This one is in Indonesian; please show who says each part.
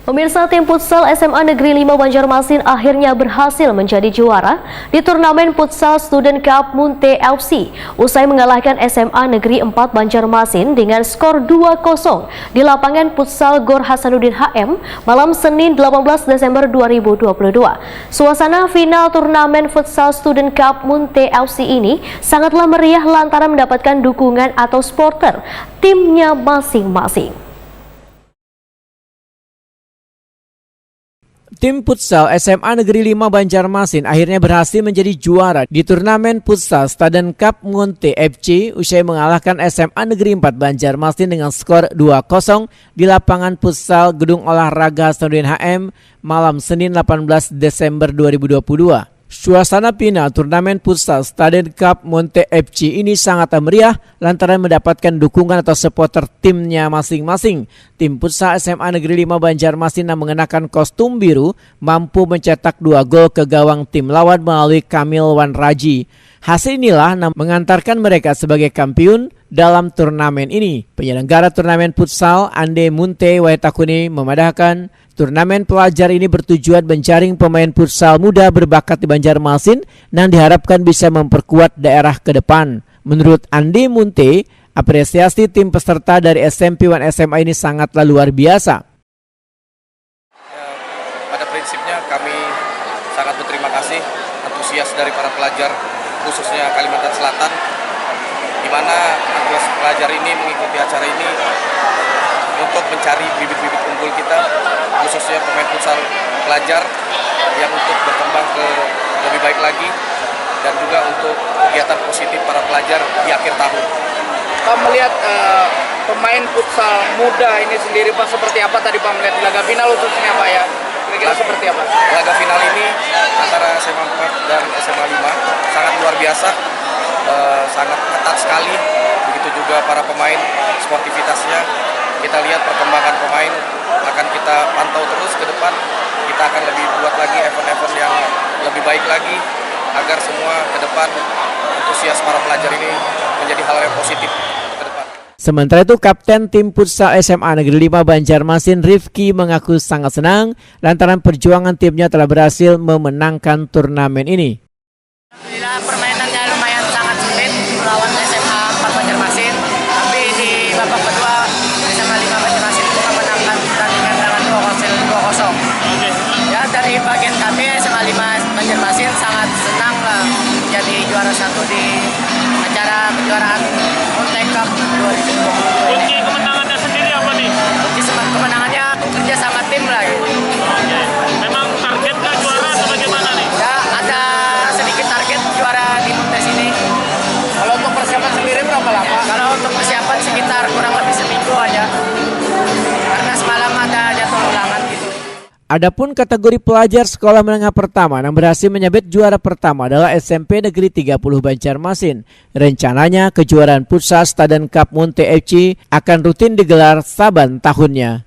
Speaker 1: Pemirsa, tim futsal SMA Negeri 5 Banjarmasin akhirnya berhasil menjadi juara di turnamen futsal Student Cup Munte FC usai mengalahkan SMA Negeri 4 Banjarmasin dengan skor 2-0 di lapangan futsal Gor Hasanuddin HM malam Senin 18 Desember 2022. Suasana final turnamen futsal Student Cup Munte FC ini sangatlah meriah lantaran mendapatkan dukungan atau supporter timnya masing-masing.
Speaker 2: Tim futsal SMA Negeri 5 Banjarmasin akhirnya berhasil menjadi juara di turnamen futsal Student Cup Munte FC usai mengalahkan SMA Negeri 4 Banjarmasin dengan skor 2-0 di lapangan futsal Gedung Olahraga Hasanuddin HM malam Senin 18 Desember 2022. Suasana final turnamen futsal Student Cup Munte FC ini sangat meriah lantaran mendapatkan dukungan atau supporter timnya masing-masing. Tim futsal SMA Negeri 5 Banjarmasin yang mengenakan kostum biru mampu mencetak 2 gol ke gawang tim lawan melalui Kamil Wanraji. Hasil inilah mengantarkan mereka sebagai kampiun dalam turnamen ini. Penyelenggara turnamen futsal Ande Munte Waitakuni memadahkan turnamen pelajar ini bertujuan menjaring pemain futsal muda berbakat di Banjarmasin dan diharapkan bisa memperkuat daerah ke depan. Menurut Ande Munte, apresiasi tim peserta dari SMP dan SMA ini sangatlah luar biasa.
Speaker 3: Pada prinsipnya kami sangat berterima kasih antusias dari para pelajar khususnya Kalimantan Selatan, di mana antusias pelajar ini mengikuti acara ini untuk mencari bibit-bibit unggul kita, khususnya pemain futsal pelajar yang untuk berkembang ke lebih baik lagi dan juga untuk kegiatan positif para pelajar di akhir tahun.
Speaker 4: Pak melihat pemain futsal muda ini sendiri Pak seperti apa tadi Pak melihat di laga final khususnya Pak ya? Kira-kira seperti apa?
Speaker 3: Laga final ini antara SMA 4 dan SMA 5 sangat luar biasa, sangat ketat sekali. Begitu juga para pemain, sportivitasnya. Kita lihat perkembangan pemain akan kita pantau terus ke depan. Kita akan lebih buat lagi event-event yang lebih baik lagi agar semua ke depan antusias para pelajar ini menjadi hal yang positif ke depan.
Speaker 2: Sementara itu, Kapten tim futsal SMA Negeri 5 Banjarmasin Rifki mengaku sangat senang lantaran perjuangan timnya telah berhasil memenangkan turnamen ini.
Speaker 5: Alhamdulillah permainannya lumayan sangat sulit melawan SMA 4 Banjarmasin, tapi di babak kedua SMA 5 Banjarmasin itu memenangkan pertandingan dengan 2-0. Ya, dari bagian kami SMA 5 Banjarmasin sangat senang lah menjadi juara satu di acara kejuaraan Munte Cup 2022.
Speaker 6: Kunci kemenangannya sendiri apa nih?
Speaker 5: Kunci kemenangannya kerja sama tim lah gitu.
Speaker 6: Oke. Memang target nggak juara atau bagaimana nih?
Speaker 5: Ya, ada sedikit target juara di Munte sini.
Speaker 4: Kalau untuk persiapan sendiri berapa lama?
Speaker 5: Kalau untuk persiapan sekitar kurang lebih seminggu aja. Karena semalam ada jadwal ulangan gitu.
Speaker 2: Adapun kategori pelajar sekolah menengah pertama yang berhasil menyabet juara pertama adalah SMP Negeri 30 Banjarmasin. Rencananya kejuaraan futsal Student Cup Munte FC akan rutin digelar saban tahunnya.